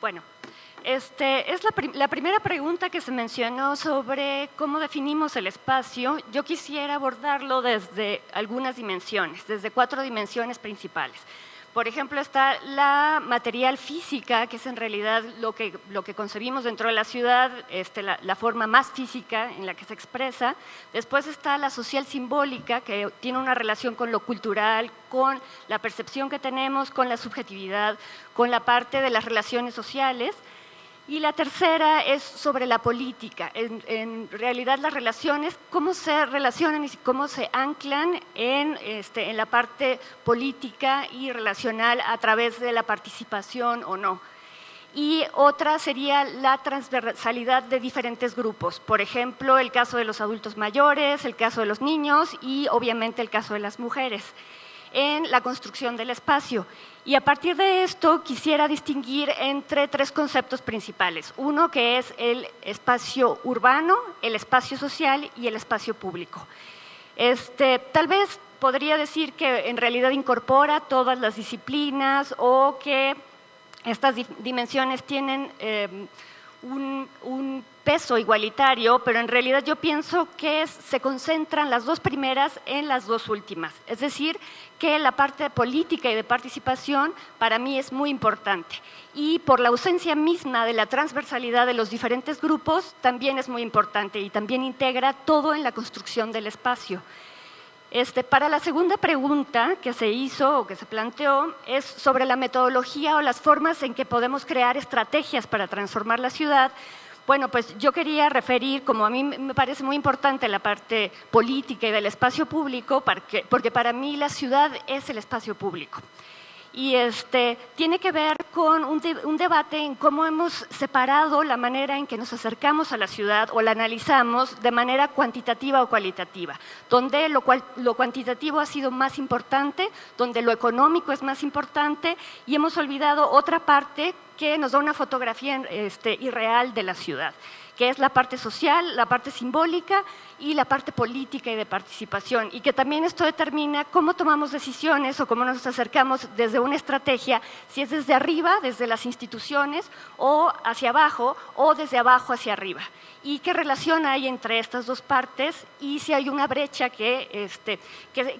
Bueno, es la primera pregunta que se mencionó sobre cómo definimos el espacio. Yo quisiera abordarlo desde algunas dimensiones, desde 4 dimensiones principales. Por ejemplo, está la material física, que es en realidad lo que concebimos dentro de la ciudad, la forma más física en la que se expresa. Después está la social simbólica, que tiene una relación con lo cultural, con la percepción que tenemos, con la subjetividad, con la parte de las relaciones sociales. Y la tercera es sobre la política. En realidad las relaciones, cómo se relacionan y cómo se anclan en la parte política y relacional a través de la participación o no. Y otra sería la transversalidad de diferentes grupos. Por ejemplo, el caso de los adultos mayores, el caso de los niños y obviamente el caso de las mujeres en la construcción del espacio. Y a partir de esto quisiera distinguir entre 3 conceptos principales. Uno que es el espacio urbano, el espacio social y el espacio público. Tal vez podría decir que en realidad incorpora todas las disciplinas o que estas dimensiones tienen un peso igualitario, pero en realidad yo pienso que se concentran las 2 primeras en las 2 últimas. Es decir, que la parte política y de participación para mí es muy importante. Y por la ausencia misma de la transversalidad de los diferentes grupos, también es muy importante y también integra todo en la construcción del espacio. Para la segunda pregunta que se hizo o que se planteó es sobre la metodología o las formas en que podemos crear estrategias para transformar la ciudad. Bueno, pues yo quería referir, como a mí me parece muy importante la parte política y del espacio público, porque para mí la ciudad es el espacio público. Y tiene que ver con un debate en cómo hemos separado la manera en que nos acercamos a la ciudad o la analizamos de manera cuantitativa o cualitativa, donde lo cuantitativo ha sido más importante, donde lo económico es más importante y hemos olvidado otra parte que nos da una fotografía irreal de la ciudad, que es la parte social, la parte simbólica y la parte política y de participación, y que también esto determina cómo tomamos decisiones o cómo nos acercamos desde una estrategia, si es desde arriba, desde las instituciones, o hacia abajo, o desde abajo hacia arriba. Y qué relación hay entre estas 2 partes y si hay una brecha que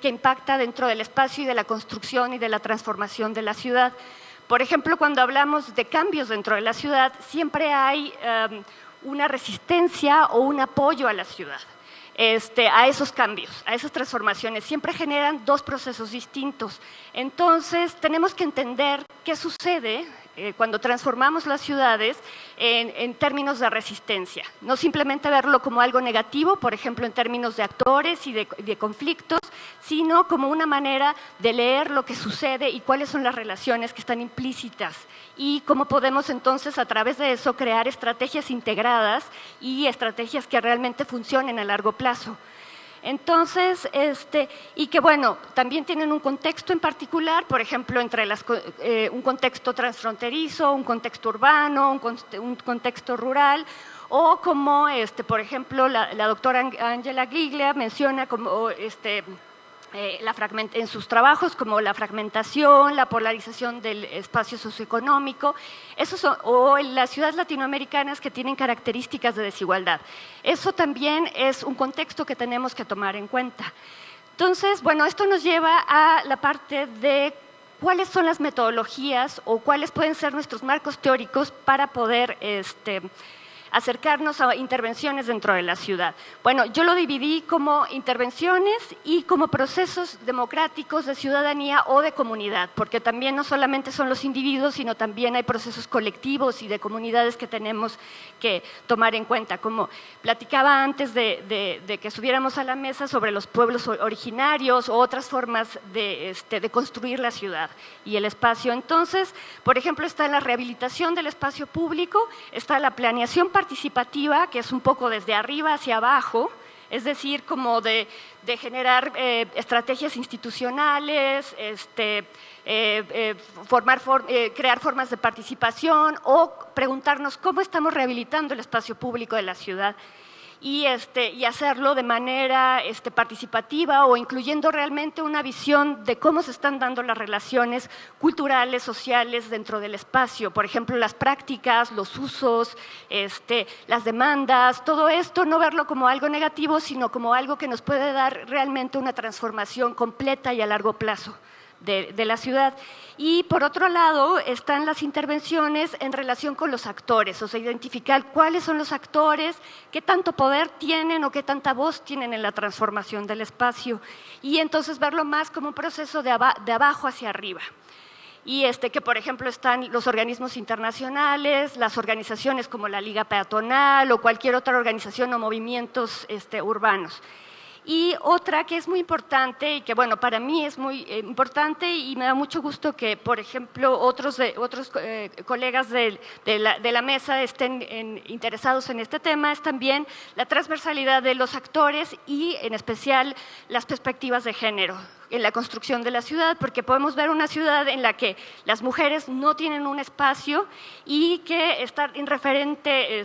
impacta dentro del espacio y de la construcción y de la transformación de la ciudad. Por ejemplo, cuando hablamos de cambios dentro de la ciudad, siempre hay una resistencia o un apoyo a la ciudad, a esos cambios, a esas transformaciones. Siempre generan 2 procesos distintos. Entonces, tenemos que entender qué sucede cuando transformamos las ciudades en términos de resistencia. No simplemente verlo como algo negativo, por ejemplo, en términos de actores y de conflictos, sino como una manera de leer lo que sucede y cuáles son las relaciones que están implícitas y cómo podemos entonces a través de eso crear estrategias integradas y estrategias que realmente funcionen a largo plazo. Entonces, y que bueno, también tienen un contexto en particular, por ejemplo, un contexto transfronterizo, un contexto urbano, un contexto rural, o como, por ejemplo, la doctora Angela Gliglia menciona como en sus trabajos como la fragmentación, la polarización del espacio socioeconómico, o las ciudades latinoamericanas que tienen características de desigualdad. Eso también es un contexto que tenemos que tomar en cuenta. Entonces, bueno, esto nos lleva a la parte de cuáles son las metodologías o cuáles pueden ser nuestros marcos teóricos para poder acercarnos a intervenciones dentro de la ciudad. Bueno, yo lo dividí como intervenciones y como procesos democráticos de ciudadanía o de comunidad, porque también no solamente son los individuos, sino también hay procesos colectivos y de comunidades que tenemos que tomar en cuenta. Como platicaba antes de que subiéramos a la mesa sobre los pueblos originarios o otras formas de construir la ciudad y el espacio. Entonces, por ejemplo, está la rehabilitación del espacio público, está la planeación participativa, que es un poco desde arriba hacia abajo, es decir, como de generar estrategias institucionales, crear formas de participación o preguntarnos cómo estamos rehabilitando el espacio público de la ciudad. y hacerlo de manera participativa o incluyendo realmente una visión de cómo se están dando las relaciones culturales, sociales dentro del espacio. Por ejemplo, las prácticas, los usos, las demandas, todo esto, no verlo como algo negativo, sino como algo que nos puede dar realmente una transformación completa y a largo plazo de la ciudad. Y por otro lado están las intervenciones en relación con los actores, o sea, identificar cuáles son los actores, qué tanto poder tienen o qué tanta voz tienen en la transformación del espacio, y entonces verlo más como un proceso de abajo hacia arriba. Y que por ejemplo están los organismos internacionales, las organizaciones como la Liga Peatonal o cualquier otra organización o movimientos urbanos. Y otra que es muy importante y que, bueno, para mí es muy importante y me da mucho gusto que, por ejemplo, otros colegas de la mesa estén interesados en este tema, es también la transversalidad de los actores y, en especial, las perspectivas de género en la construcción de la ciudad, porque podemos ver una ciudad en la que las mujeres no tienen un espacio y que está en referente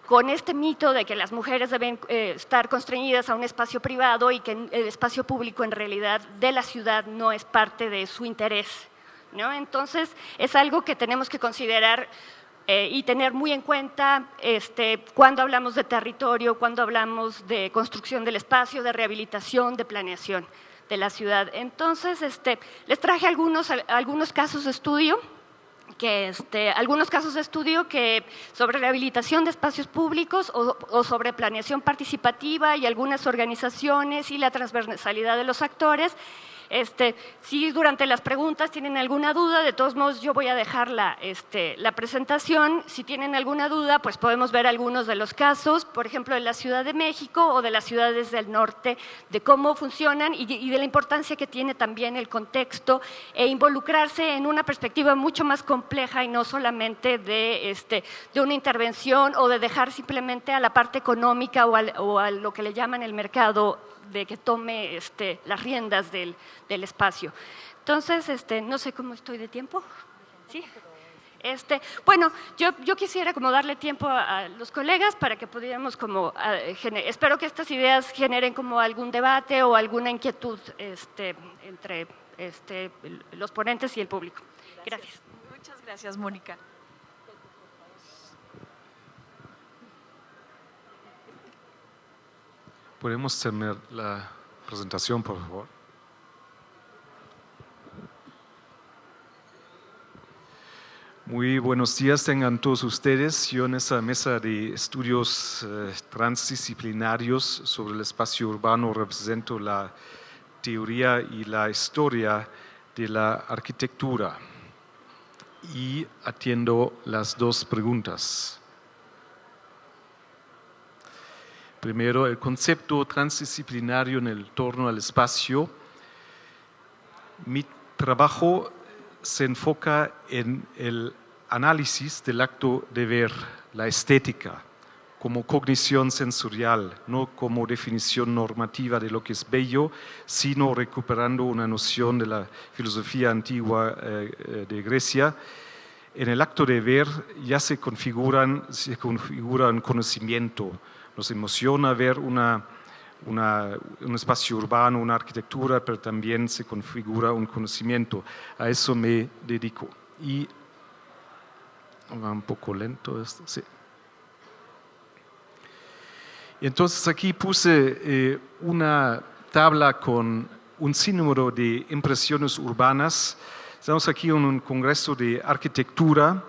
con este mito de que las mujeres deben estar constreñidas a un espacio privado y que el espacio público en realidad de la ciudad no es parte de su interés, ¿no? Entonces, es algo que tenemos que considerar y tener muy en cuenta cuando hablamos de territorio, cuando hablamos de construcción del espacio, de rehabilitación, de planeación de la ciudad. Entonces, les traje algunos casos de estudio sobre rehabilitación de espacios públicos o sobre planeación participativa y algunas organizaciones y la transversalidad de los actores. Si durante las preguntas tienen alguna duda, de todos modos yo voy a dejar la presentación. Si tienen alguna duda, pues podemos ver algunos de los casos, por ejemplo, de la Ciudad de México o de las ciudades del norte, de cómo funcionan y de la importancia que tiene también el contexto e involucrarse en una perspectiva mucho más compleja y no solamente de una intervención o de dejar simplemente a la parte económica o a lo que le llaman el mercado de que tome las riendas del espacio. Entonces, no sé cómo estoy de tiempo. ¿Sí? Bueno, yo quisiera como darle tiempo a los colegas para que pudiéramos como, espero que estas ideas generen como algún debate o alguna inquietud entre los ponentes y el público. Gracias. Muchas gracias, Mónica. ¿Podemos tener la presentación, por favor? Muy buenos días tengan todos ustedes. Yo en esa mesa de estudios transdisciplinarios sobre el espacio urbano represento la teoría y la historia de la arquitectura y atiendo las dos preguntas. Primero, el concepto transdisciplinario en el torno al espacio. Mi trabajo se enfoca en el análisis del acto de ver, la estética, como cognición sensorial, no como definición normativa de lo que es bello, sino recuperando una noción de la filosofía antigua de Grecia. En el acto de ver ya se configura un conocimiento. Nos emociona ver un espacio urbano, una arquitectura, pero también se configura un conocimiento. A eso me dedico. Y va un poco lento esto, sí. Y entonces aquí puse una tabla con un sinnúmero de impresiones urbanas. Estamos aquí en un congreso de arquitectura.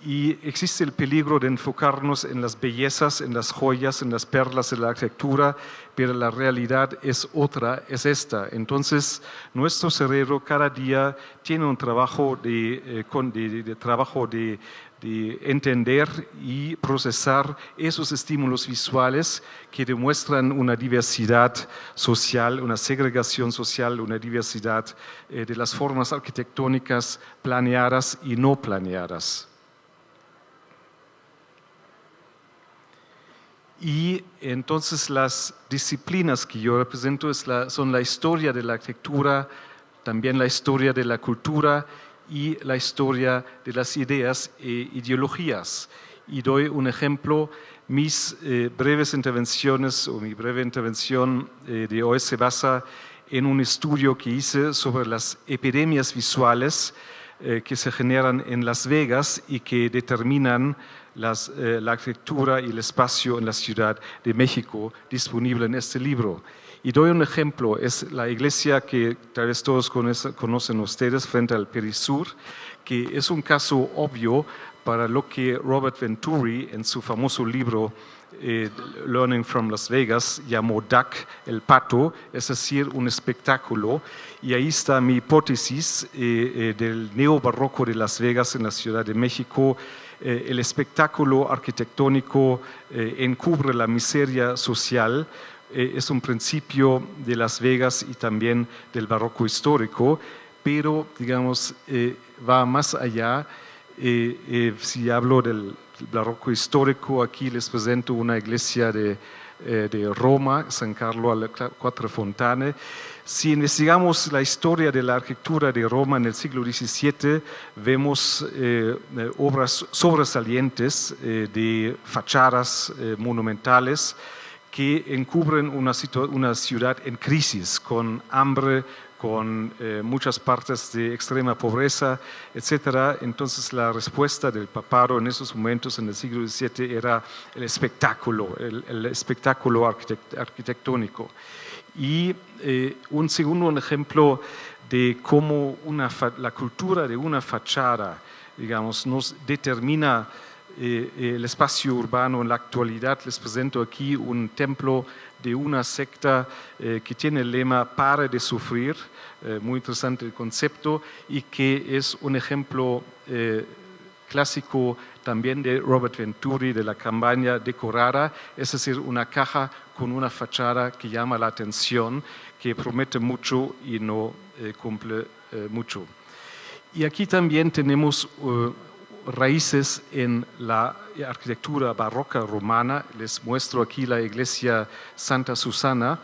Y existe el peligro de enfocarnos en las bellezas, en las joyas, en las perlas de la arquitectura, pero la realidad es otra, es esta. Entonces, nuestro cerebro cada día tiene un trabajo de entender y procesar esos estímulos visuales que demuestran una diversidad social, una segregación social, una diversidad de las formas arquitectónicas planeadas y no planeadas. Y entonces las disciplinas que yo represento son la historia de la arquitectura, también la historia de la cultura y la historia de las ideas e ideologías. Y doy un ejemplo Mis breves intervenciones o mi breve intervención de hoy se basa en un estudio que hice sobre las epidemias visuales que se generan en Las Vegas y que determinan la arquitectura y el espacio en la Ciudad de México, disponible en este libro. Y doy un ejemplo, es la iglesia que tal vez todos conocen ustedes frente al Perisur, que es un caso obvio para lo que Robert Venturi en su famoso libro Learning from Las Vegas llamó Duck, el pato, es decir, un espectáculo. Y ahí está mi hipótesis del neobarroco de Las Vegas en la Ciudad de México. El espectáculo arquitectónico encubre la miseria social. Es un principio de Las Vegas y también del barroco histórico, pero, digamos, va más allá. Si hablo del barroco histórico, aquí les presento una iglesia de Roma, San Carlo alle Quattro Fontane. Si investigamos la historia de la arquitectura de Roma en el siglo XVII, vemos obras sobresalientes de fachadas monumentales que encubren una ciudad en crisis, con hambre, con muchas partes de extrema pobreza, etc. Entonces la respuesta del papado en esos momentos en el siglo XVII era el espectáculo, el espectáculo arquitectónico. Y un segundo ejemplo de cómo la cultura de una fachada, digamos, nos determina el espacio urbano en la actualidad. Les presento aquí un templo de una secta que tiene el lema "Pare de sufrir", muy interesante el concepto, y que es un ejemplo clásico también de Robert Venturi, de la campaña decorada, es decir, una caja con una fachada que llama la atención, que promete mucho y no cumple mucho. Y aquí también tenemos raíces en la arquitectura barroca romana. Les muestro aquí la iglesia Santa Susana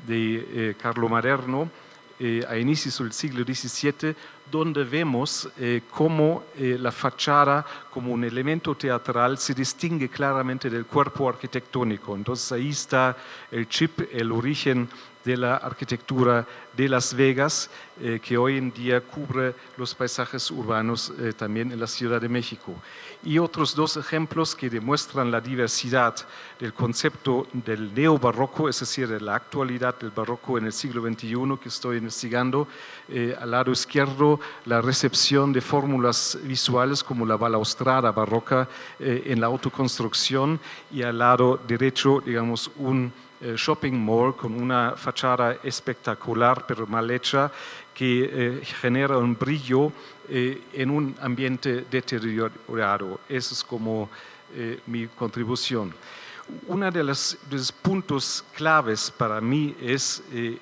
de Carlo Maderno a inicios del siglo XVII, donde vemos cómo la fachada como un elemento teatral se distingue claramente del cuerpo arquitectónico. Entonces ahí está el chip, el origen de la arquitectura de Las Vegas, que hoy en día cubre los paisajes urbanos también en la Ciudad de México. Y otros dos ejemplos que demuestran la diversidad del concepto del neobarroco, es decir, de la actualidad del barroco en el siglo XXI que estoy investigando. Al lado izquierdo, la recepción de fórmulas visuales como la balaustrada barroca en la autoconstrucción, y al lado derecho, digamos, un shopping mall con una fachada espectacular pero mal hecha que genera un brillo en un ambiente deteriorado. Eso es como mi contribución. Uno de los puntos claves para mí es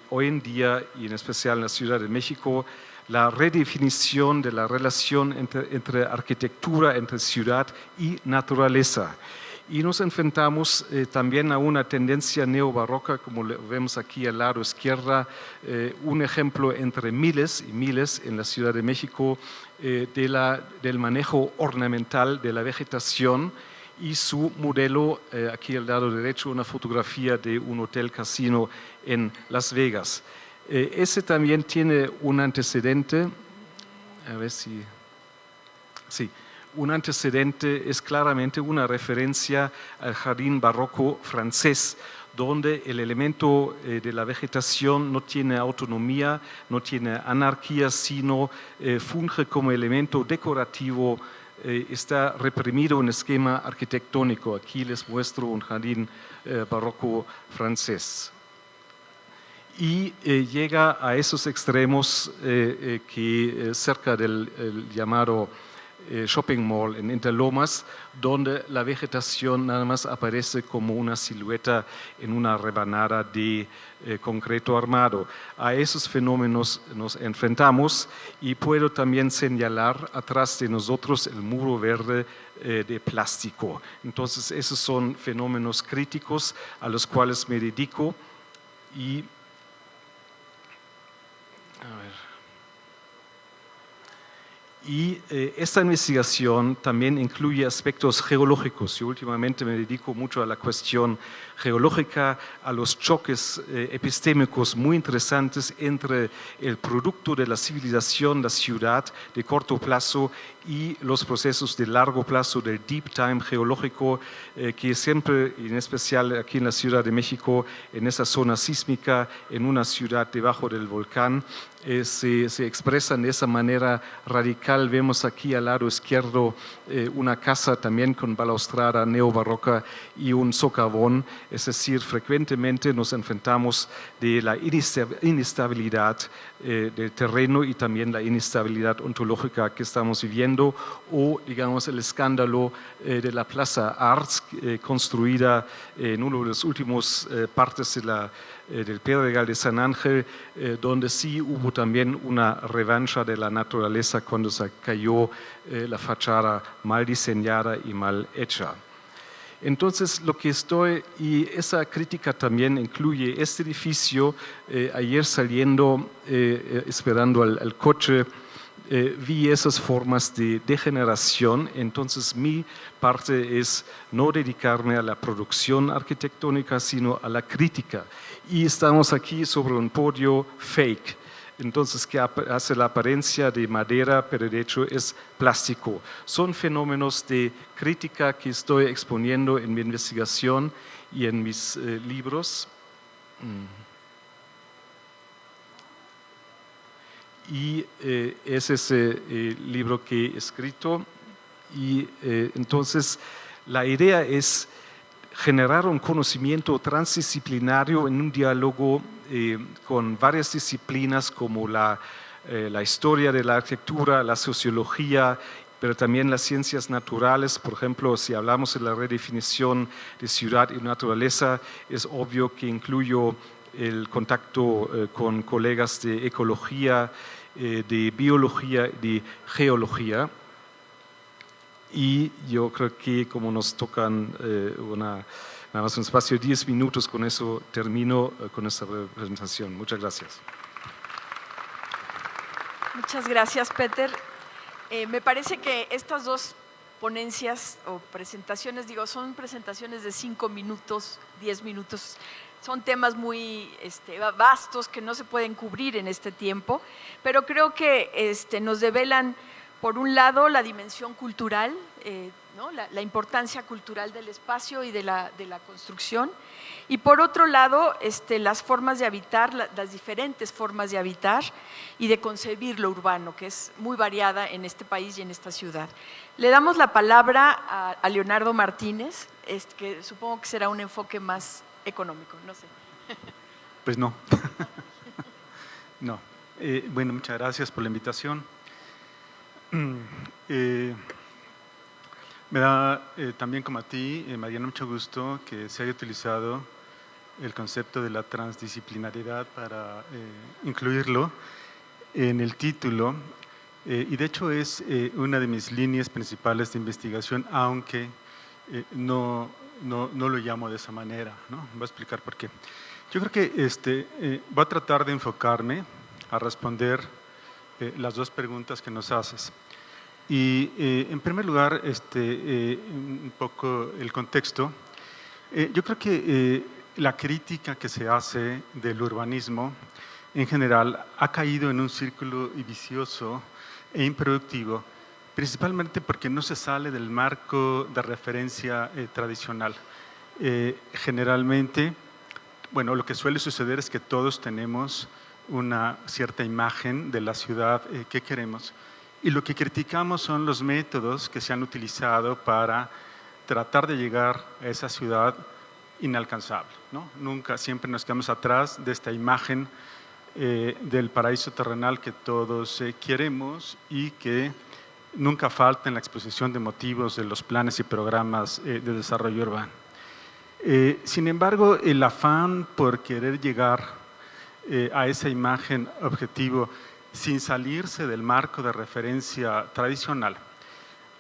hoy en día, y en especial en la Ciudad de México, la redefinición de la relación entre arquitectura, entre ciudad y naturaleza. Y nos enfrentamos también a una tendencia neobarroca, como vemos aquí al lado izquierda, un ejemplo entre miles y miles en la Ciudad de México del manejo ornamental de la vegetación y su modelo, aquí al lado derecho, una fotografía de un hotel casino en Las Vegas. Ese también tiene un antecedente, a ver si... Sí. Un antecedente es claramente una referencia al jardín barroco francés, donde el elemento de la vegetación no tiene autonomía, no tiene anarquía, sino funge como elemento decorativo, está reprimido un esquema arquitectónico. Aquí les muestro un jardín barroco francés. Y llega a esos extremos que cerca del llamado shopping mall en Interlomas, donde la vegetación nada más aparece como una silueta en una rebanada de concreto armado. A esos fenómenos nos enfrentamos, y puedo también señalar atrás de nosotros el muro verde de plástico. Entonces esos son fenómenos críticos a los cuales me dedico. Y Y esta investigación también incluye aspectos geológicos. Yo últimamente me dedico mucho a la cuestión geológica, a los choques epistémicos muy interesantes entre el producto de la civilización, la ciudad de corto plazo, y los procesos de largo plazo del deep time geológico, que siempre, en especial aquí en la Ciudad de México, en esa zona sísmica, en una ciudad debajo del volcán, se expresan de esa manera radical. Vemos aquí al lado izquierdo una casa también con balaustrada neobarroca y un socavón, es decir, frecuentemente nos enfrentamos de la inestabilidad del terreno y también la inestabilidad ontológica que estamos viviendo, o digamos el escándalo de la Plaza Arts, construida en uno de los últimos partes del Pedregal de San Ángel, donde sí hubo también una revancha de la naturaleza cuando se cayó la fachada mal diseñada y mal hecha. Entonces, y esa crítica también incluye este edificio. Ayer saliendo, esperando al coche, vi esas formas de degeneración. Entonces, mi parte es no dedicarme a la producción arquitectónica, sino a la crítica. Y estamos aquí sobre un podio fake. Entonces, que hace la apariencia de madera, pero de hecho es plástico. Son fenómenos de crítica que estoy exponiendo en mi investigación y en mis libros. Y es ese libro que he escrito. Y entonces, la idea es generar un conocimiento transdisciplinario en un diálogo con varias disciplinas como la historia de la arquitectura, la sociología, pero también las ciencias naturales. Por ejemplo, si hablamos de la redefinición de ciudad y naturaleza, es obvio que incluyo el contacto con colegas de ecología, de biología, de geología. Y yo creo que como nos tocan nada más un espacio de 10 minutos, con eso termino con esta presentación. Muchas gracias. Muchas gracias, Peter. Me parece que estas dos ponencias o presentaciones, son presentaciones de 5 minutos, 10 minutos. Son temas muy vastos que no se pueden cubrir en este tiempo, pero creo que nos develan, por un lado, la dimensión cultural, ¿no? la importancia cultural del espacio y de la construcción, y por otro lado, las formas de habitar, las diferentes formas de habitar y de concebir lo urbano, que es muy variada en este país y en esta ciudad. Le damos la palabra a Leonardo Martínez, que supongo que será un enfoque más económico, no sé. Pues no. No. Bueno, muchas gracias por la invitación. Me da también, como a ti, Mariana, mucho gusto que se haya utilizado el concepto de la transdisciplinariedad para incluirlo en el título, y de hecho es una de mis líneas principales de investigación, aunque no lo llamo de esa manera, ¿no? Voy a explicar por qué. Yo creo que voy a tratar de enfocarme a responder las dos preguntas que nos haces. Y en primer lugar, un poco el contexto. Yo creo que la crítica que se hace del urbanismo en general ha caído en un círculo vicioso e improductivo, principalmente porque no se sale del marco de referencia tradicional. Generalmente, bueno, lo que suele suceder es que todos tenemos una cierta imagen de la ciudad que queremos, y lo que criticamos son los métodos que se han utilizado para tratar de llegar a esa ciudad inalcanzable, ¿no? Nunca, siempre nos quedamos atrás de esta imagen del paraíso terrenal que todos queremos y que nunca falta en la exposición de motivos de los planes y programas de desarrollo urbano. Sin embargo, el afán por querer llegar a esa imagen objetivo sin salirse del marco de referencia tradicional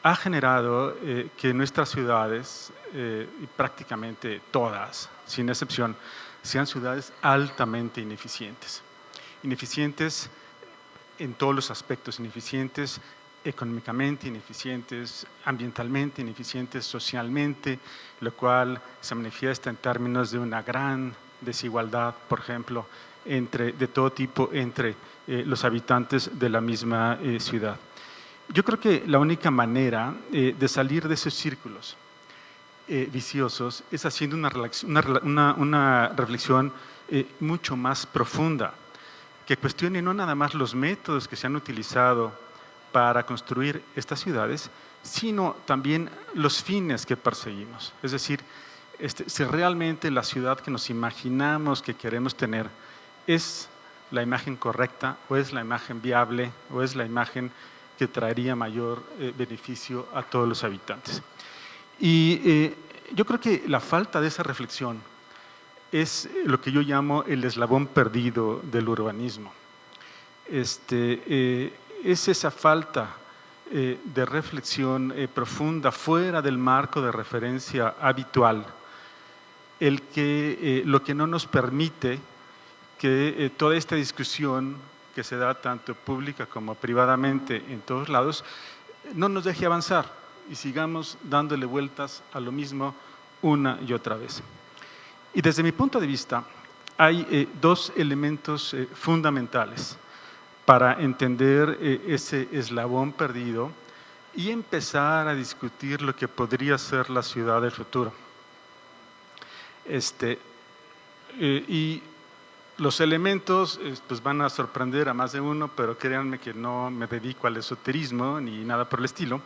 ha generado que nuestras ciudades, y prácticamente todas, sin excepción, sean ciudades altamente ineficientes. Ineficientes en todos los aspectos, ineficientes económicamente ineficientes, ambientalmente ineficientes, socialmente, lo cual se manifiesta en términos de una gran desigualdad, por ejemplo, de todo tipo entre los habitantes de la misma ciudad. Yo creo que la única manera de salir de esos círculos viciosos es haciendo una reflexión mucho más profunda, que cuestione no nada más los métodos que se han utilizado para construir estas ciudades, sino también los fines que perseguimos. Es decir, si realmente la ciudad que nos imaginamos que queremos tener es la imagen correcta, o es la imagen viable, o es la imagen que traería mayor beneficio a todos los habitantes. Y yo creo que la falta de esa reflexión es lo que yo llamo el eslabón perdido del urbanismo. Es esa falta de reflexión profunda fuera del marco de referencia habitual, lo que no nos permite que toda esta discusión que se da tanto pública como privadamente en todos lados no nos deje avanzar y sigamos dándole vueltas a lo mismo una y otra vez. Y desde mi punto de vista hay dos elementos fundamentales para entender ese eslabón perdido y empezar a discutir lo que podría ser la ciudad del futuro. Y los elementos pues van a sorprender a más de uno, pero créanme que no me dedico al esoterismo ni nada por el estilo.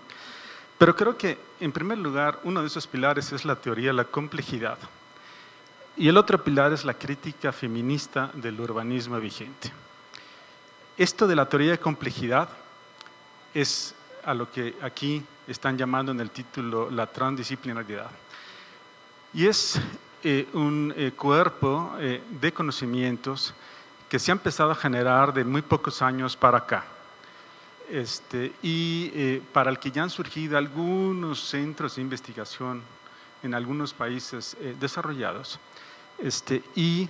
Pero creo que, en primer lugar, uno de esos pilares es la teoría de la complejidad. Y el otro pilar es la crítica feminista del urbanismo vigente. Esto de la teoría de complejidad es a lo que aquí están llamando en el título la transdisciplinariedad. Y es un cuerpo de conocimientos que se ha empezado a generar de muy pocos años para acá. Para el que ya han surgido algunos centros de investigación en algunos países desarrollados, y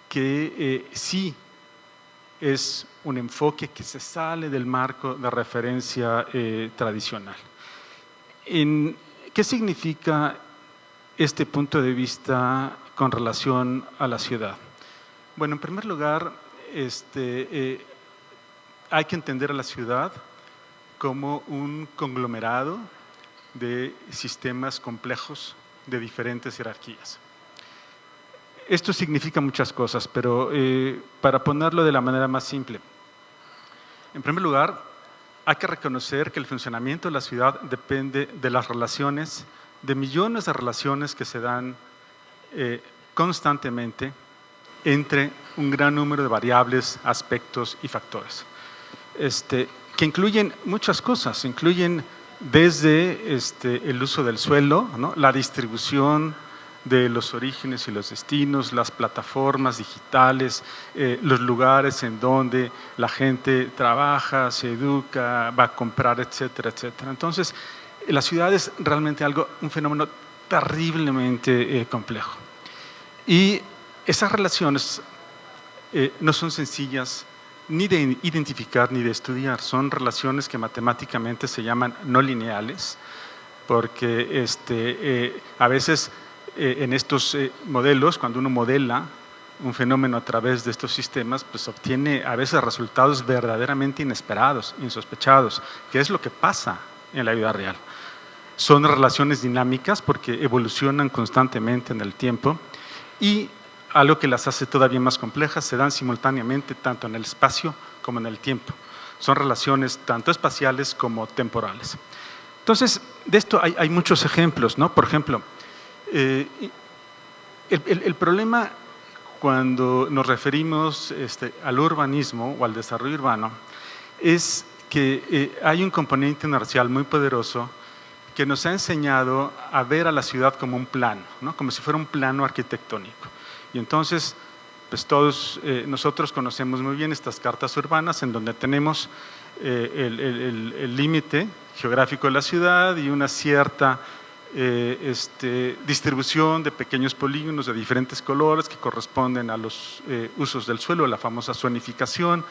que sí es un enfoque que se sale del marco de referencia tradicional. ¿Qué significa este punto de vista con relación a la ciudad? Bueno, en primer lugar, hay que entender a la ciudad como un conglomerado de sistemas complejos de diferentes jerarquías. Esto significa muchas cosas, pero para ponerlo de la manera más simple, en primer lugar, hay que reconocer que el funcionamiento de la ciudad depende de las relaciones, de millones de relaciones que se dan constantemente entre un gran número de variables, aspectos y factores, que incluyen muchas cosas, incluyen desde el uso del suelo, ¿no?, la distribución de los orígenes y los destinos, las plataformas digitales, los lugares en donde la gente trabaja, se educa, va a comprar, etcétera, etcétera. Entonces, la ciudad es realmente un fenómeno terriblemente complejo. Y esas relaciones no son sencillas ni de identificar ni de estudiar, son relaciones que matemáticamente se llaman no lineales, porque a veces en estos modelos, cuando uno modela un fenómeno a través de estos sistemas, pues obtiene a veces resultados verdaderamente inesperados, insospechados, que es lo que pasa en la vida real. Son relaciones dinámicas porque evolucionan constantemente en el tiempo y algo que las hace todavía más complejas, se dan simultáneamente tanto en el espacio como en el tiempo. Son relaciones tanto espaciales como temporales. Entonces, de esto hay muchos ejemplos, ¿no? Por ejemplo, el problema cuando nos referimos al urbanismo o al desarrollo urbano es que hay un componente inercial muy poderoso que nos ha enseñado a ver a la ciudad como un plano, ¿no?, como si fuera un plano arquitectónico. Y entonces, pues todos nosotros conocemos muy bien estas cartas urbanas en donde tenemos el límite geográfico de la ciudad y una cierta distribución de pequeños polígonos de diferentes colores que corresponden a los usos del suelo, la famosa zonificación,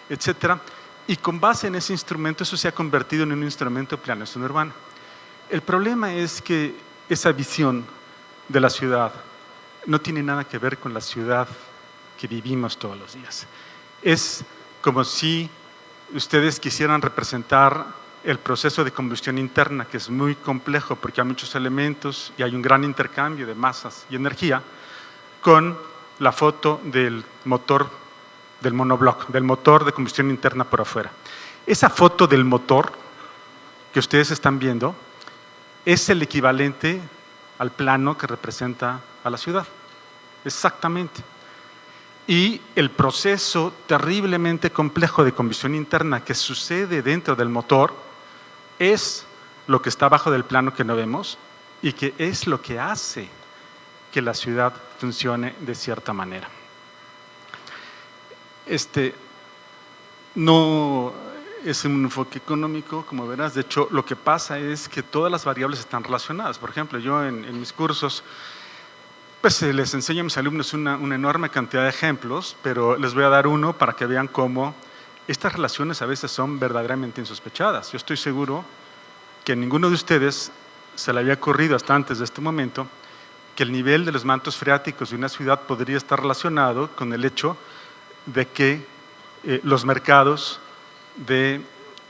etcétera. y con base en ese instrumento eso se ha convertido en un instrumento de planeación urbana. El problema es que esa visión de la ciudad no tiene nada que ver con la ciudad que vivimos todos los días. Es como si ustedes quisieran representar el proceso de combustión interna, que es muy complejo porque hay muchos elementos y hay un gran intercambio de masas y energía, con la foto del motor del monobloc, del motor de combustión interna por afuera. Esa foto del motor que ustedes están viendo es el equivalente al plano que representa a la ciudad. Exactamente. Y el proceso terriblemente complejo de combustión interna que sucede dentro del motor es lo que está abajo del plano que no vemos y que es lo que hace que la ciudad funcione de cierta manera. No es un enfoque económico, como verás. De hecho, lo que pasa es que todas las variables están relacionadas. Por ejemplo, yo en mis cursos pues les enseño a mis alumnos una enorme cantidad de ejemplos, pero les voy a dar uno para que vean cómo estas relaciones a veces son verdaderamente insospechadas. Yo estoy seguro que a ninguno de ustedes se le había ocurrido hasta antes de este momento que el nivel de los mantos freáticos de una ciudad podría estar relacionado con el hecho de que los mercados de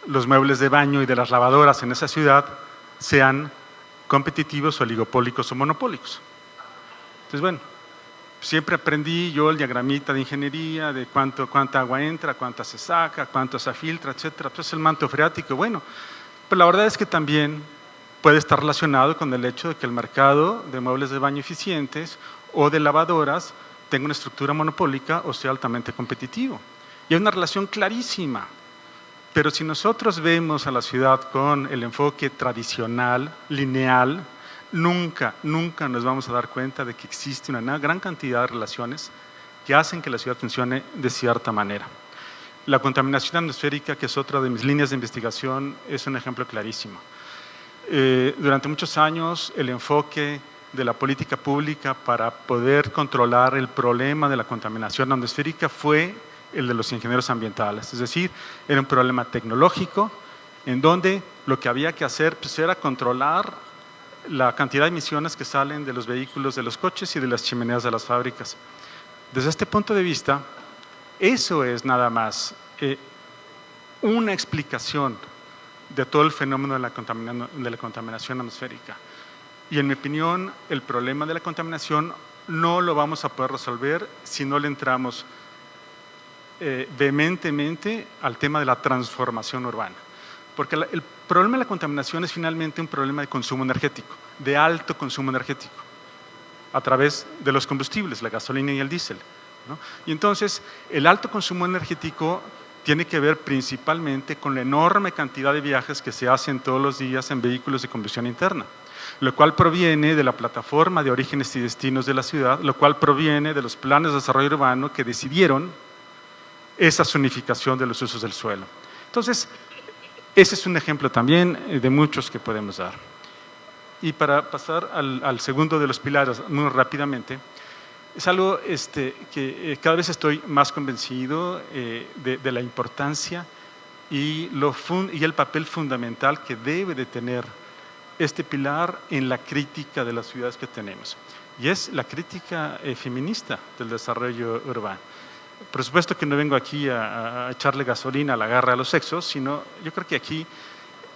los muebles de baño y de las lavadoras en esa ciudad sean competitivos, oligopólicos o monopólicos. Entonces, bueno, siempre aprendí yo el diagramita de ingeniería, de cuánta agua entra, cuánta se saca, cuánto se filtra, etcétera. Pues el manto freático, bueno, pero la verdad es que también puede estar relacionado con el hecho de que el mercado de muebles de baño eficientes o de lavadoras tenga una estructura monopólica o sea altamente competitivo. Y hay una relación clarísima. Pero si nosotros vemos a la ciudad con el enfoque tradicional, lineal, nunca nos vamos a dar cuenta de que existe una gran cantidad de relaciones que hacen que la ciudad funcione de cierta manera. La contaminación atmosférica, que es otra de mis líneas de investigación, es un ejemplo clarísimo. Durante muchos años, el enfoque de la política pública para poder controlar el problema de la contaminación atmosférica fue el de los ingenieros ambientales. Es decir, era un problema tecnológico en donde lo que había que hacer pues, era controlar la cantidad de emisiones que salen de los vehículos, de los coches y de las chimeneas de las fábricas. Desde este punto de vista, eso es nada más una explicación de todo el fenómeno de la contaminación atmosférica. Y en mi opinión, el problema de la contaminación no lo vamos a poder resolver si no le entramos vehementemente al tema de la transformación urbana. Porque el problema de la contaminación es finalmente un problema de consumo energético, de alto consumo energético, a través de los combustibles, la gasolina y el diésel, ¿no? Y entonces, el alto consumo energético tiene que ver principalmente con la enorme cantidad de viajes que se hacen todos los días en vehículos de combustión interna, lo cual proviene de la plataforma de orígenes y destinos de la ciudad, lo cual proviene de los planes de desarrollo urbano que decidieron esa zonificación de los usos del suelo. Entonces, ese es un ejemplo también de muchos que podemos dar. Y para pasar al segundo de los pilares muy rápidamente, es algo que cada vez estoy más convencido de la importancia y el papel fundamental que debe de tener este pilar en la crítica de las ciudades que tenemos. Y es la crítica feminista del desarrollo urbano. Por supuesto que no vengo aquí a echarle gasolina a la guerra de los sexos, sino yo creo que aquí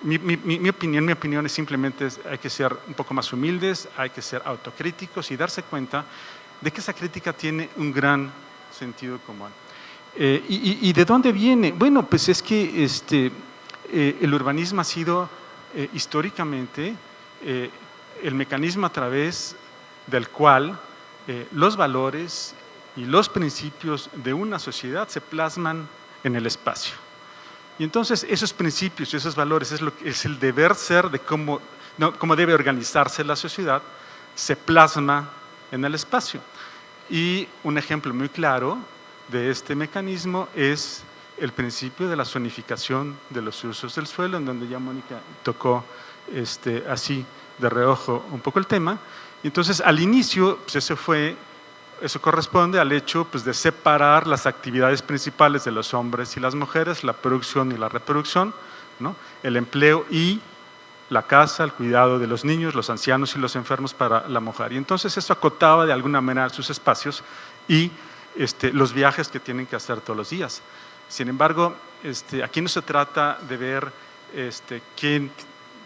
mi opinión es simplemente hay que ser un poco más humildes, hay que ser autocríticos y darse cuenta de que esa crítica tiene un gran sentido común. ¿Y de dónde viene? Bueno, pues es que el urbanismo ha sido históricamente el mecanismo a través del cual los valores y los principios de una sociedad se plasman en el espacio. Y entonces esos principios y esos valores es el deber ser de cómo debe organizarse la sociedad, se plasma en el espacio. Y un ejemplo muy claro de este mecanismo es el principio de la zonificación de los usos del suelo, en donde ya Mónica tocó así de reojo un poco el tema. Entonces, al inicio, pues ese fue eso corresponde al hecho pues, de separar las actividades principales de los hombres y las mujeres, la producción y la reproducción, ¿no? El empleo y la casa, el cuidado de los niños, los ancianos y los enfermos para la mujer. Y entonces eso acotaba de alguna manera sus espacios y los viajes que tienen que hacer todos los días. Sin embargo, aquí no se trata de ver quién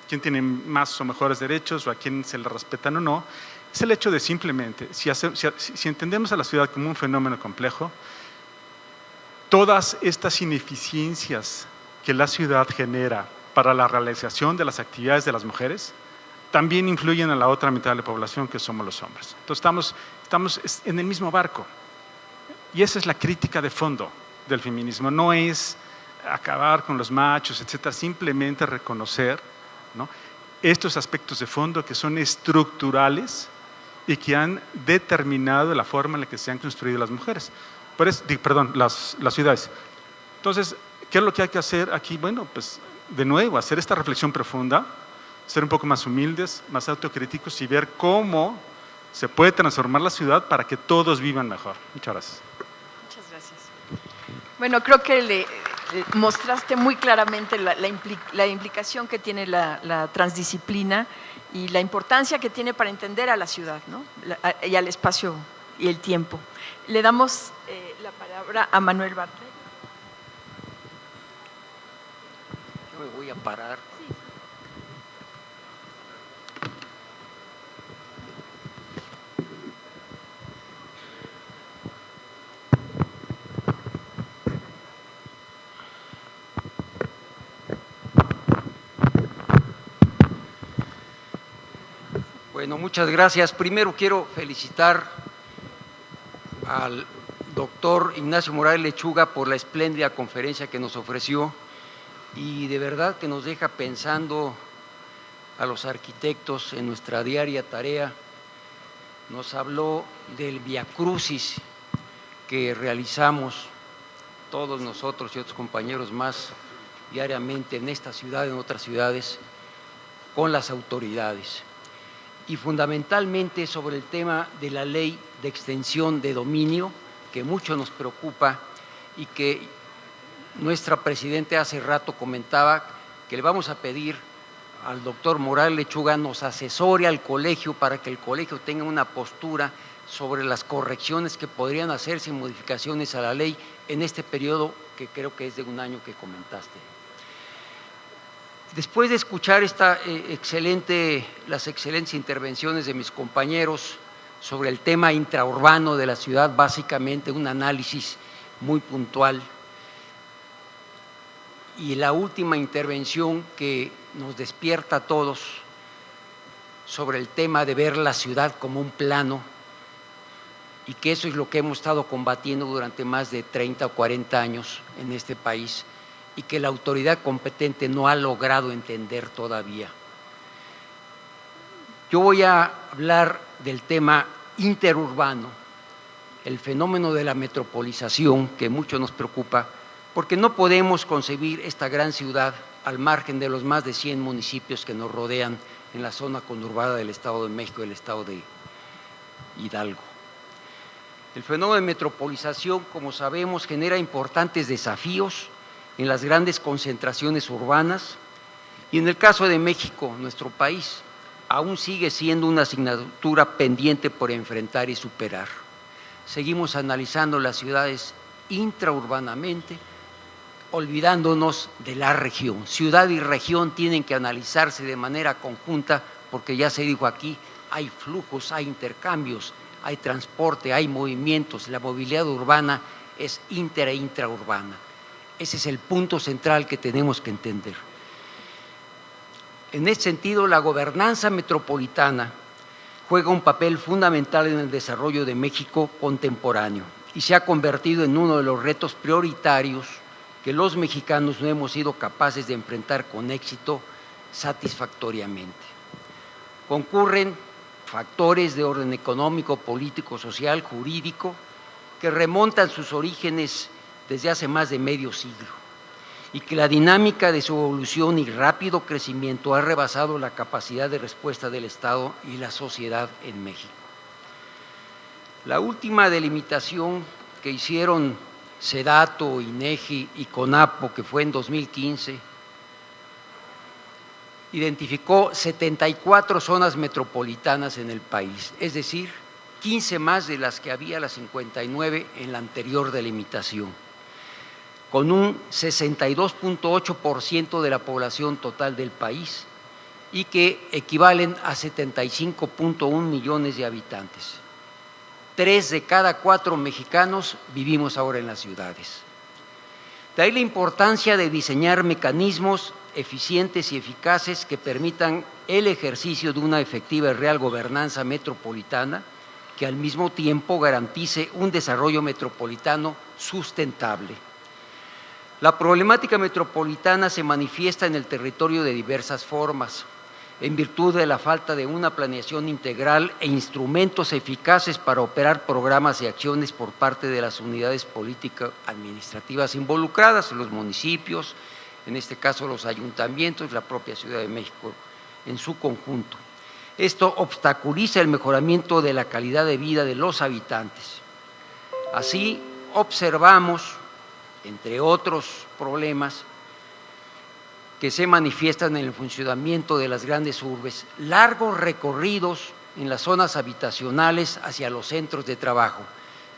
tiene más o mejores derechos o a quién se le respetan o no. Es el hecho de simplemente, si entendemos a la ciudad como un fenómeno complejo, todas estas ineficiencias que la ciudad genera para la realización de las actividades de las mujeres, también influyen en la otra mitad de la población que somos los hombres. Entonces estamos en el mismo barco. Y esa es la crítica de fondo del feminismo. No es acabar con los machos, etcétera, simplemente reconocer, ¿no?, estos aspectos de fondo que son estructurales y que han determinado la forma en la que se han construido las mujeres. Las ciudades. Entonces, ¿qué es lo que hay que hacer aquí? Bueno, pues de nuevo, hacer esta reflexión profunda, ser un poco más humildes, más autocríticos y ver cómo se puede transformar la ciudad para que todos vivan mejor. Muchas gracias. Muchas gracias. Bueno, creo que le mostraste muy claramente la implicación que tiene la transdisciplina y la importancia que tiene para entender a la ciudad, ¿no?, y al espacio y el tiempo. Le damos la palabra a Manuel Bartlett. Yo me voy a parar. Bueno, muchas gracias. Primero quiero felicitar al doctor Ignacio Morales Lechuga por la espléndida conferencia que nos ofreció y de verdad que nos deja pensando a los arquitectos en nuestra diaria tarea. Nos habló del viacrucis que realizamos todos nosotros y otros compañeros más diariamente en esta ciudad y en otras ciudades con las autoridades. Y fundamentalmente sobre el tema de la ley de extensión de dominio, que mucho nos preocupa y que nuestra presidenta hace rato comentaba que le vamos a pedir al doctor Morales Lechuga nos asesore al colegio para que el colegio tenga una postura sobre las correcciones que podrían hacerse y modificaciones a la ley en este periodo que creo que es de un año que comentaste. Después de escuchar las excelentes intervenciones de mis compañeros sobre el tema intraurbano de la ciudad, básicamente un análisis muy puntual, y la última intervención que nos despierta a todos sobre el tema de ver la ciudad como un plano, y que eso es lo que hemos estado combatiendo durante más de 30 o 40 años en este país, y que la autoridad competente no ha logrado entender todavía. Yo voy a hablar del tema interurbano, el fenómeno de la metropolización que mucho nos preocupa, porque no podemos concebir esta gran ciudad al margen de los más de 100 municipios que nos rodean en la zona conurbada del Estado de México y del Estado de Hidalgo. El fenómeno de metropolización, como sabemos, genera importantes desafíos en las grandes concentraciones urbanas y en el caso de México, nuestro país, aún sigue siendo una asignatura pendiente por enfrentar y superar. Seguimos analizando las ciudades intraurbanamente, olvidándonos de la región. Ciudad y región tienen que analizarse de manera conjunta porque ya se dijo aquí, hay flujos, hay intercambios, hay transporte, hay movimientos, la movilidad urbana es inter e intraurbana. Ese es el punto central que tenemos que entender. En este sentido, la gobernanza metropolitana juega un papel fundamental en el desarrollo de México contemporáneo y se ha convertido en uno de los retos prioritarios que los mexicanos no hemos sido capaces de enfrentar con éxito satisfactoriamente. Concurren factores de orden económico, político, social, jurídico, que remontan sus orígenes desde hace más de medio siglo y que la dinámica de su evolución y rápido crecimiento ha rebasado la capacidad de respuesta del Estado y la sociedad en México. La última delimitación que hicieron SEDATU, INEGI y CONAPO, que fue en 2015, identificó 74 zonas metropolitanas en el país, es decir, 15 más de las que había, las 59 en la anterior delimitación, con un 62.8% de la población total del país y que equivalen a 75.1 millones de habitantes. 3 de cada 4 mexicanos vivimos ahora en las ciudades. De ahí la importancia de diseñar mecanismos eficientes y eficaces que permitan el ejercicio de una efectiva y real gobernanza metropolitana que al mismo tiempo garantice un desarrollo metropolitano sustentable. La problemática metropolitana se manifiesta en el territorio de diversas formas, en virtud de la falta de una planeación integral e instrumentos eficaces para operar programas y acciones por parte de las unidades político-administrativas involucradas, los municipios, en este caso los ayuntamientos, la propia Ciudad de México en su conjunto. Esto obstaculiza el mejoramiento de la calidad de vida de los habitantes. Así observamos, entre otros problemas, que se manifiestan en el funcionamiento de las grandes urbes, largos recorridos en las zonas habitacionales hacia los centros de trabajo,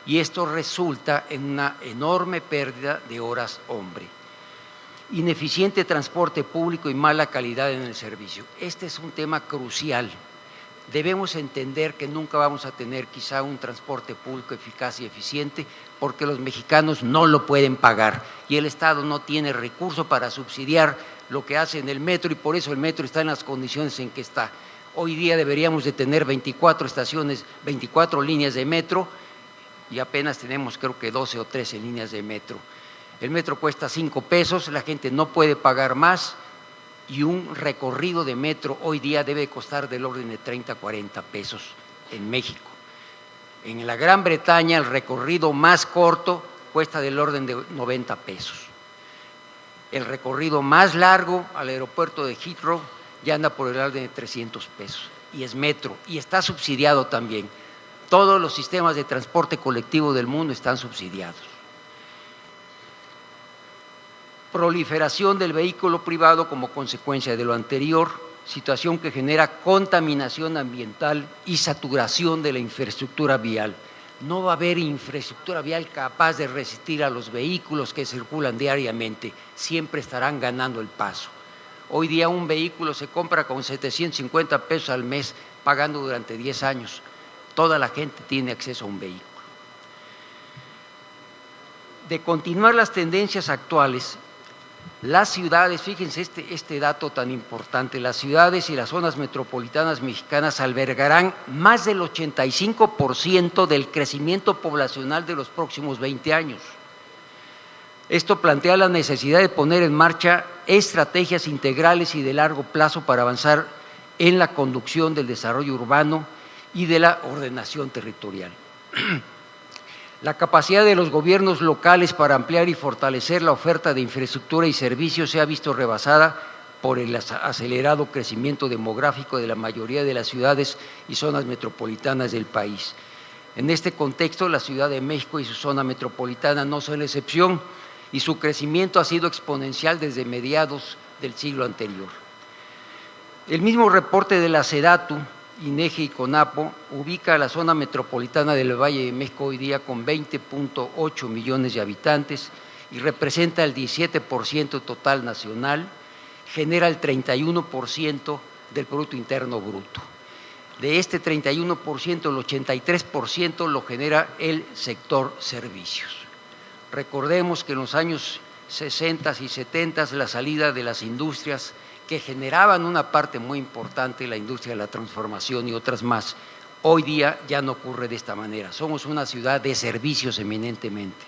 y esto resulta en una enorme pérdida de horas hombre. Ineficiente transporte público y mala calidad en el servicio. Este es un tema crucial. Debemos entender que nunca vamos a tener quizá un transporte público eficaz y eficiente porque los mexicanos no lo pueden pagar y el Estado no tiene recurso para subsidiar lo que hace en el metro y por eso el metro está en las condiciones en que está. Hoy día deberíamos de tener 24 estaciones, 24 líneas de metro y apenas tenemos creo que 12 o 13 líneas de metro. El metro cuesta 5 pesos, la gente no puede pagar más y un recorrido de metro hoy día debe costar del orden de 30 a 40 pesos en México. En la Gran Bretaña el recorrido más corto cuesta del orden de 90 pesos. El recorrido más largo al aeropuerto de Heathrow ya anda por el orden de 300 pesos y es metro y está subsidiado también. Todos los sistemas de transporte colectivo del mundo están subsidiados. Proliferación del vehículo privado como consecuencia de lo anterior, situación que genera contaminación ambiental y saturación de la infraestructura vial. No va a haber infraestructura vial capaz de resistir a los vehículos que circulan diariamente, siempre estarán ganando el paso. Hoy día un vehículo se compra con 750 pesos al mes, pagando durante 10 años. Toda la gente tiene acceso a un vehículo. De continuar las tendencias actuales, las ciudades, fíjense este dato tan importante, las ciudades y las zonas metropolitanas mexicanas albergarán más del 85% del crecimiento poblacional de los próximos 20 años. Esto plantea la necesidad de poner en marcha estrategias integrales y de largo plazo para avanzar en la conducción del desarrollo urbano y de la ordenación territorial. La capacidad de los gobiernos locales para ampliar y fortalecer la oferta de infraestructura y servicios se ha visto rebasada por el acelerado crecimiento demográfico de la mayoría de las ciudades y zonas metropolitanas del país. En este contexto, la Ciudad de México y su zona metropolitana no son la excepción y su crecimiento ha sido exponencial desde mediados del siglo anterior. El mismo reporte de la SEDATU, INEGI y CONAPO ubica a la zona metropolitana del Valle de México hoy día con 20.8 millones de habitantes y representa el 17% total nacional, genera el 31% del Producto Interno Bruto. De este 31%, el 83% lo genera el sector servicios. Recordemos que en los años 60 y 70 la salida de las industrias que generaban una parte muy importante, la industria de la transformación y otras más, hoy día ya no ocurre de esta manera. Somos una ciudad de servicios eminentemente.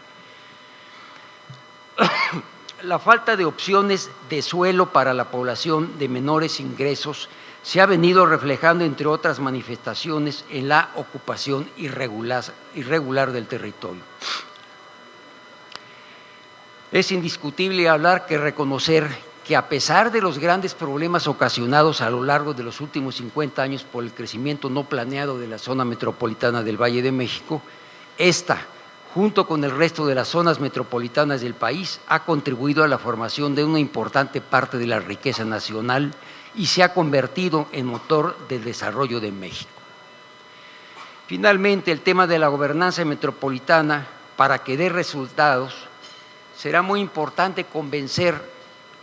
La falta de opciones de suelo para la población de menores ingresos se ha venido reflejando, entre otras manifestaciones, en la ocupación irregular del territorio. Es indiscutible reconocer que a pesar de los grandes problemas ocasionados a lo largo de los últimos 50 años por el crecimiento no planeado de la zona metropolitana del Valle de México, esta, junto con el resto de las zonas metropolitanas del país, ha contribuido a la formación de una importante parte de la riqueza nacional y se ha convertido en motor del desarrollo de México. Finalmente, el tema de la gobernanza metropolitana, para que dé resultados, será muy importante convencer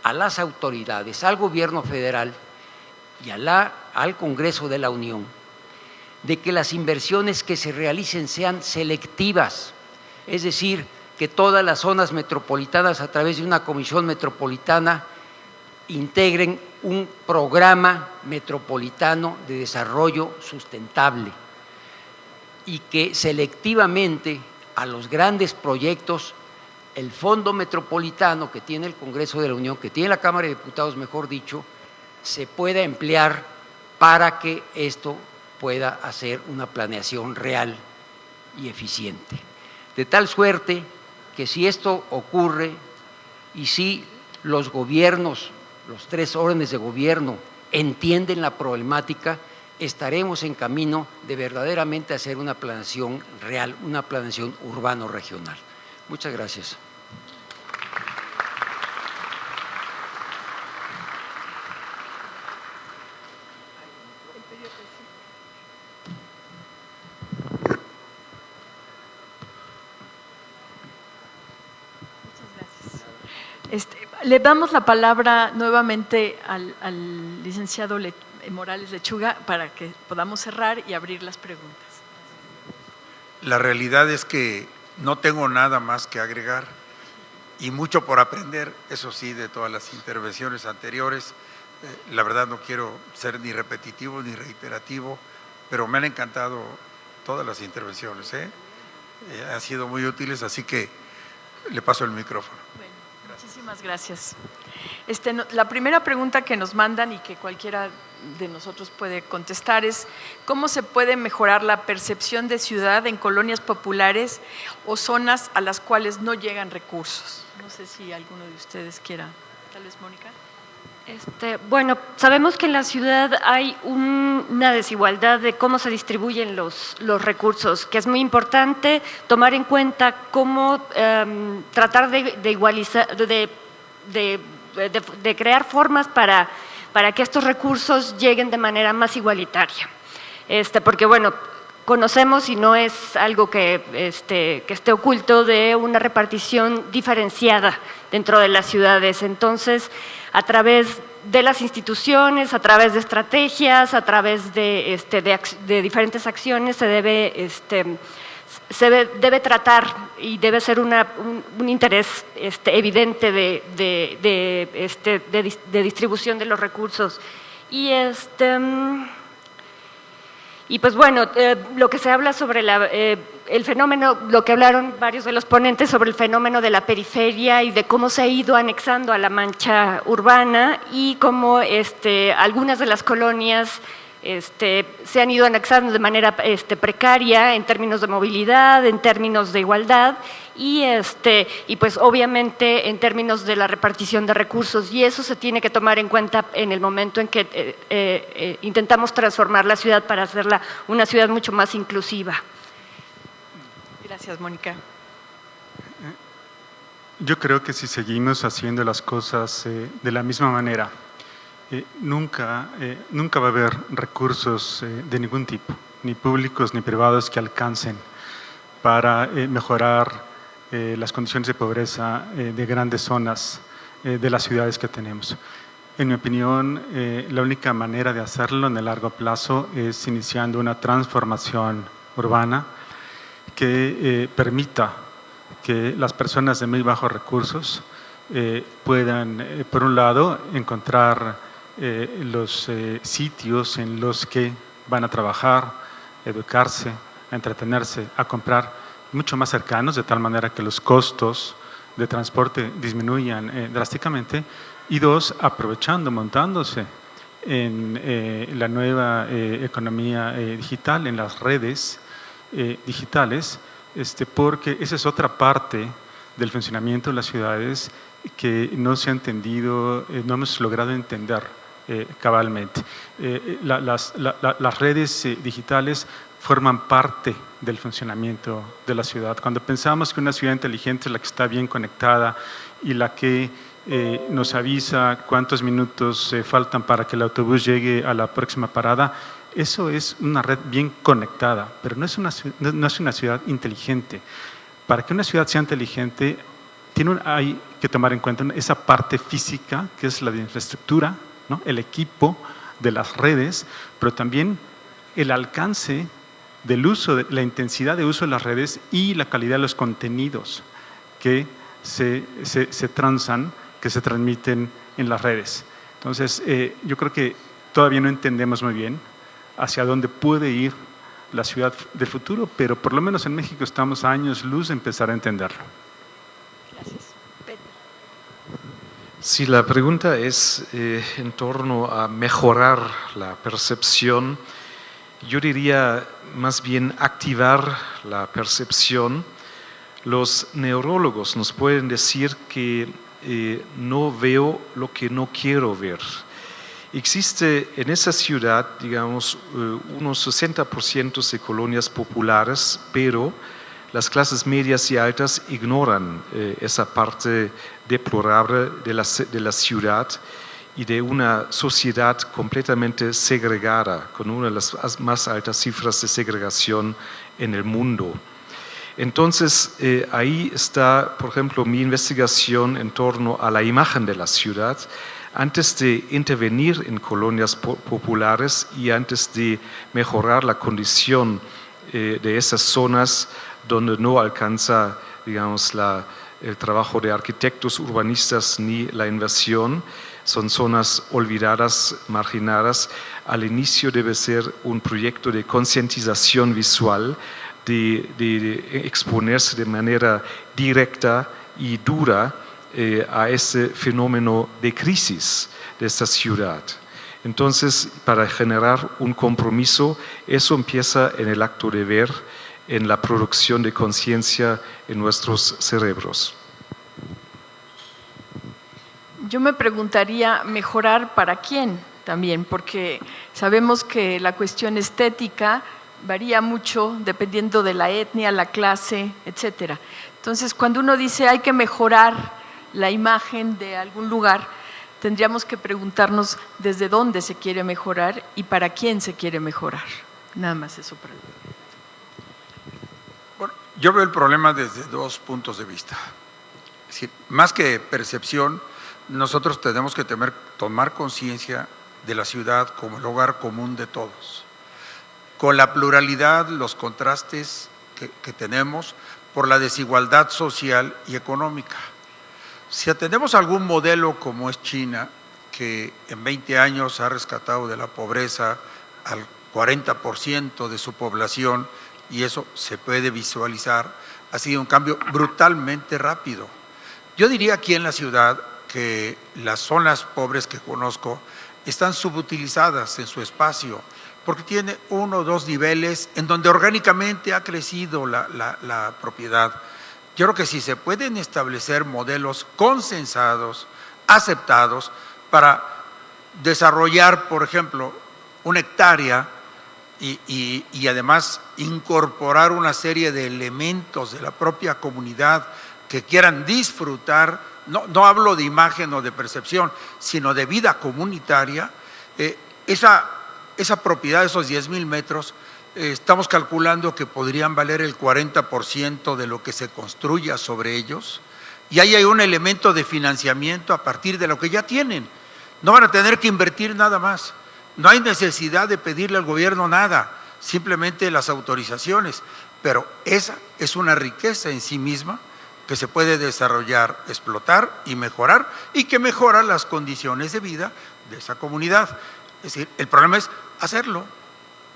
a las autoridades, al gobierno federal y al Congreso de la Unión, de que las inversiones que se realicen sean selectivas, es decir, que todas las zonas metropolitanas a través de una comisión metropolitana integren un programa metropolitano de desarrollo sustentable y que selectivamente a los grandes proyectos el Fondo Metropolitano que tiene el Congreso de la Unión, que tiene la Cámara de Diputados, mejor dicho, se pueda emplear para que esto pueda hacer una planeación real y eficiente. De tal suerte que si esto ocurre y si los gobiernos, los tres órdenes de gobierno entienden la problemática, estaremos en camino de verdaderamente hacer una planeación real, una planeación urbano-regional. Muchas gracias. Le damos la palabra nuevamente al licenciado Morales Lechuga para que podamos cerrar y abrir las preguntas. La realidad es que no tengo nada más que agregar y mucho por aprender, eso sí, de todas las intervenciones anteriores. La verdad no quiero ser ni repetitivo ni reiterativo, pero me han encantado todas las intervenciones, han sido muy útiles, así que le paso el micrófono. Bueno, muchísimas gracias. La primera pregunta que nos mandan y que cualquiera de nosotros puede contestar es: ¿cómo se puede mejorar la percepción de ciudad en colonias populares o zonas a las cuales no llegan recursos? No sé si alguno de ustedes quiera, tal vez Mónica. Bueno, sabemos que en la ciudad hay una desigualdad de cómo se distribuyen los recursos, que es muy importante tomar en cuenta cómo tratar de igualizar, de crear formas para que estos recursos lleguen de manera más igualitaria. Porque bueno, conocemos, y no es algo que esté oculto, de una repartición diferenciada dentro de las ciudades. Entonces, a través de las instituciones, a través de estrategias, a través de diferentes acciones se debe tratar y debe ser un interés evidente de distribución de los recursos. Y pues bueno, lo que se habla sobre el fenómeno, lo que hablaron varios de los ponentes sobre el fenómeno de la periferia y de cómo se ha ido anexando a la mancha urbana y cómo algunas de las colonias se han ido anexando de manera precaria en términos de movilidad, en términos de igualdad y pues obviamente en términos de la repartición de recursos, y eso se tiene que tomar en cuenta en el momento en que intentamos transformar la ciudad para hacerla una ciudad mucho más inclusiva. Gracias, Mónica. Yo creo que si seguimos haciendo las cosas de la misma manera, nunca va a haber recursos de ningún tipo, ni públicos ni privados, que alcancen para mejorar las condiciones de pobreza de grandes zonas de las ciudades que tenemos. En mi opinión, la única manera de hacerlo en el largo plazo es iniciando una transformación urbana que permita que las personas de muy bajos recursos puedan, por un lado, encontrar los sitios en los que van a trabajar, educarse, a entretenerse, a comprar, mucho más cercanos, de tal manera que los costos de transporte disminuyan drásticamente, y dos, aprovechando, montándose en la nueva economía digital, en las redes digitales, porque esa es otra parte del funcionamiento de las ciudades que no se ha entendido, no hemos logrado entender cabalmente. Las redes digitales forman parte del funcionamiento de la ciudad. Cuando pensamos que una ciudad inteligente es la que está bien conectada y la que nos avisa cuántos minutos faltan para que el autobús llegue a la próxima parada, eso es una red bien conectada, pero no es una ciudad inteligente. Para que una ciudad sea inteligente, hay que tomar en cuenta esa parte física, que es la de infraestructura, ¿no? El equipo de las redes, pero también el alcance del uso, la intensidad de uso de las redes y la calidad de los contenidos que se transan, que se transmiten en las redes. Entonces, yo creo que todavía no entendemos muy bien hacia dónde puede ir la ciudad del futuro, pero por lo menos en México estamos a años luz de empezar a entenderlo. Gracias. Peter. Si la pregunta es en torno a mejorar la percepción, yo diría más bien activar la percepción. Los neurólogos nos pueden decir que no veo lo que no quiero ver. Existe en esa ciudad, digamos, unos 60% de colonias populares, pero las clases medias y altas ignoran esa parte deplorable de la ciudad y de una sociedad completamente segregada, con una de las más altas cifras de segregación en el mundo. Entonces, ahí está, por ejemplo, mi investigación en torno a la imagen de la ciudad. Antes de intervenir en colonias populares y antes de mejorar la condición de esas zonas donde no alcanza, digamos, el trabajo de arquitectos, urbanistas ni la inversión, son zonas olvidadas, marginadas. Al inicio debe ser un proyecto de concientización visual, de exponerse de manera directa y dura a ese fenómeno de crisis de esta ciudad. Entonces, para generar un compromiso, eso empieza en el acto de ver, en la producción de conciencia en nuestros cerebros. Yo me preguntaría, ¿mejorar para quién también? Porque sabemos que la cuestión estética varía mucho dependiendo de la etnia, la clase, etcétera. Entonces, cuando uno dice hay que mejorar la imagen de algún lugar, tendríamos que preguntarnos desde dónde se quiere mejorar y para quién se quiere mejorar. Nada más eso para mí. Bueno, yo veo el problema desde dos puntos de vista. Es decir, más que percepción, nosotros tenemos que tomar conciencia de la ciudad como el hogar común de todos, con la pluralidad, los contrastes que tenemos por la desigualdad social y económica. Si atendemos algún modelo como es China, que en 20 años ha rescatado de la pobreza al 40% de su población, y eso se puede visualizar, ha sido un cambio brutalmente rápido. Yo diría aquí en la ciudad que las zonas pobres que conozco están subutilizadas en su espacio, porque tiene 1 o 2 niveles en donde orgánicamente ha crecido la propiedad. Yo creo que si se pueden establecer modelos consensados, aceptados, para desarrollar, por ejemplo, 1 hectárea y además incorporar una serie de elementos de la propia comunidad que quieran disfrutar, no hablo de imagen o de percepción, sino de vida comunitaria, esa propiedad, esos 10,000 metros, estamos calculando que podrían valer el 40% de lo que se construya sobre ellos, y ahí hay un elemento de financiamiento a partir de lo que ya tienen. No van a tener que invertir nada más, no hay necesidad de pedirle al gobierno nada, simplemente las autorizaciones, pero esa es una riqueza en sí misma que se puede desarrollar, explotar y mejorar, y que mejora las condiciones de vida de esa comunidad. Es decir, el problema es hacerlo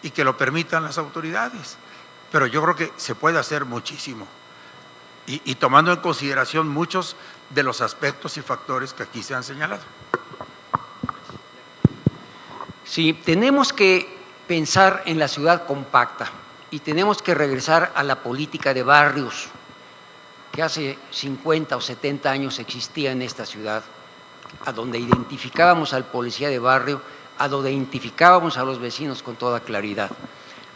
y que lo permitan las autoridades, pero yo creo que se puede hacer muchísimo y tomando en consideración muchos de los aspectos y factores que aquí se han señalado. Sí, tenemos que pensar en la ciudad compacta y tenemos que regresar a la política de barrios, que hace 50 o 70 años existía en esta ciudad, a donde identificábamos al policía de barrio, a donde identificábamos a los vecinos con toda claridad.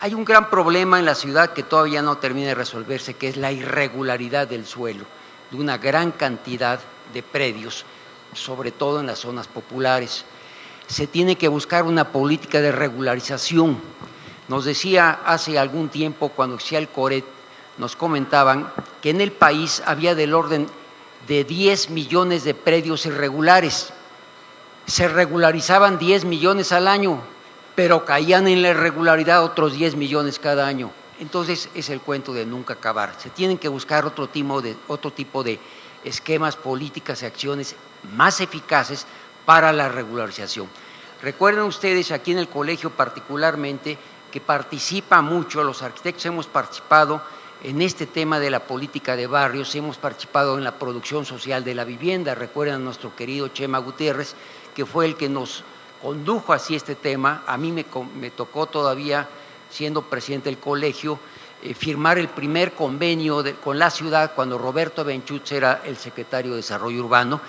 Hay un gran problema en la ciudad que todavía no termina de resolverse, que es la irregularidad del suelo, de una gran cantidad de predios, sobre todo en las zonas populares. Se tiene que buscar una política de regularización. Nos decía hace algún tiempo, cuando existía el CORET, nos comentaban que en el país había del orden de 10 millones de predios irregulares. Se regularizaban 10 millones al año, pero caían en la irregularidad otros 10 millones cada año. Entonces es el cuento de nunca acabar. Se tienen que buscar otro tipo de esquemas, políticas y acciones más eficaces para la regularización. Recuerden ustedes, aquí en el colegio particularmente, que participa mucho, los arquitectos hemos participado en este tema de la política de barrios, hemos participado en la producción social de la vivienda. Recuerden a nuestro querido Chema Gutiérrez, que fue el que nos condujo hacia este tema. A mí me tocó todavía, siendo presidente del colegio, firmar el primer convenio con la ciudad cuando Roberto Benchutz era el secretario de Desarrollo Urbano,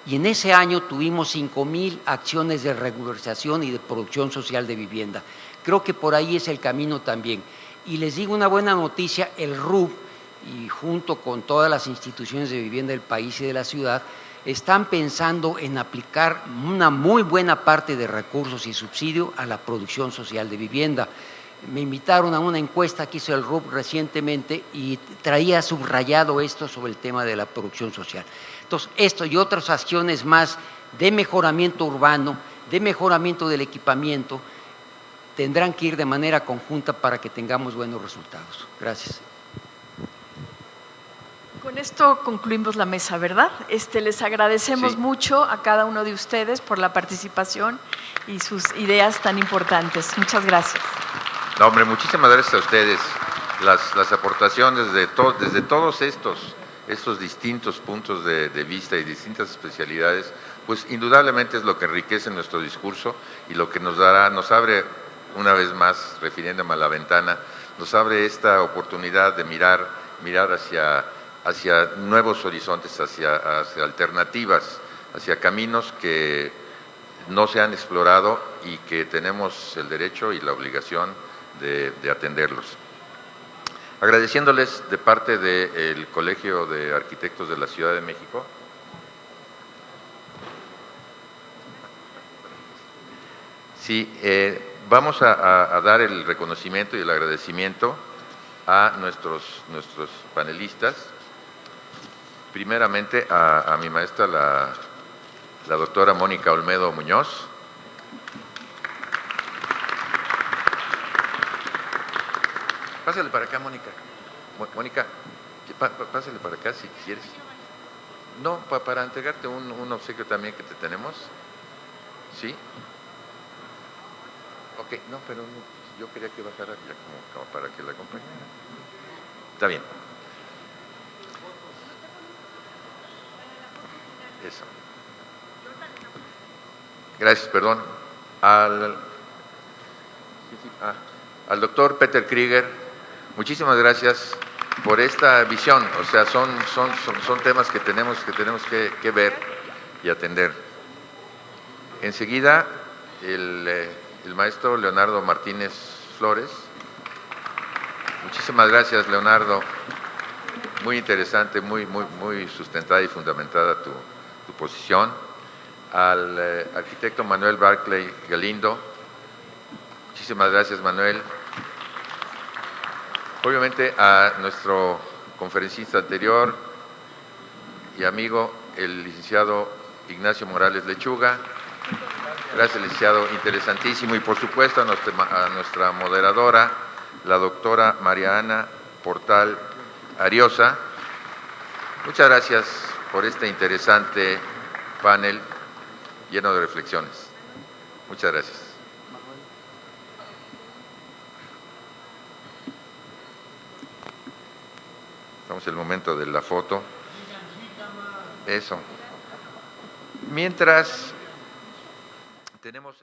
y en ese año tuvimos 5,000 acciones de regularización y de producción social de vivienda. Creo que por ahí es el camino también. Y les digo una buena noticia, el RUB, y junto con todas las instituciones de vivienda del país y de la ciudad, están pensando en aplicar una muy buena parte de recursos y subsidio a la producción social de vivienda. Me invitaron a una encuesta que hizo el RUB recientemente y traía subrayado esto sobre el tema de la producción social. Entonces, esto y otras acciones más de mejoramiento urbano, de mejoramiento del equipamiento, tendrán que ir de manera conjunta para que tengamos buenos resultados. Gracias. Con esto concluimos la mesa, ¿verdad? Les agradecemos mucho a cada uno de ustedes por la participación y sus ideas tan importantes. Muchas gracias. No, hombre, muchísimas gracias a ustedes. Las aportaciones desde todos estos distintos puntos de vista y distintas especialidades, pues indudablemente es lo que enriquece nuestro discurso y lo que nos abre una vez más, refiriéndome a la ventana, nos abre esta oportunidad de mirar hacia nuevos horizontes, hacia alternativas, hacia caminos que no se han explorado y que tenemos el derecho y la obligación de atenderlos. Agradeciéndoles de parte del Colegio de Arquitectos de la Ciudad de México. Sí, vamos a dar el reconocimiento y el agradecimiento a nuestros panelistas. Primeramente a mi maestra, la doctora Mónica Olmedo Muñoz. Pásale para acá, Mónica. Mónica, pásale para acá si quieres. No, para entregarte un obsequio también que te tenemos. ¿Sí? Ok, no, pero yo quería que bajara ya como para que la acompañara. Está bien. Eso. Gracias, perdón. Al doctor Peter Krieger, muchísimas gracias por esta visión. O sea, son temas que tenemos que ver y atender. Enseguida, el maestro Leonardo Martínez Flores. Muchísimas gracias, Leonardo. Muy interesante, muy sustentada y fundamentada tu posición. Al arquitecto Manuel Barclay Galindo. Muchísimas gracias, Manuel. Obviamente a nuestro conferencista anterior y amigo, el licenciado Ignacio Morales Lechuga. Gracias, licenciado, interesantísimo. Y por supuesto a nuestra moderadora, la doctora María Ana Portal Ariosa. Muchas gracias por este interesante panel lleno de reflexiones. Muchas gracias. Estamos en el momento de la foto. Eso. Mientras tenemos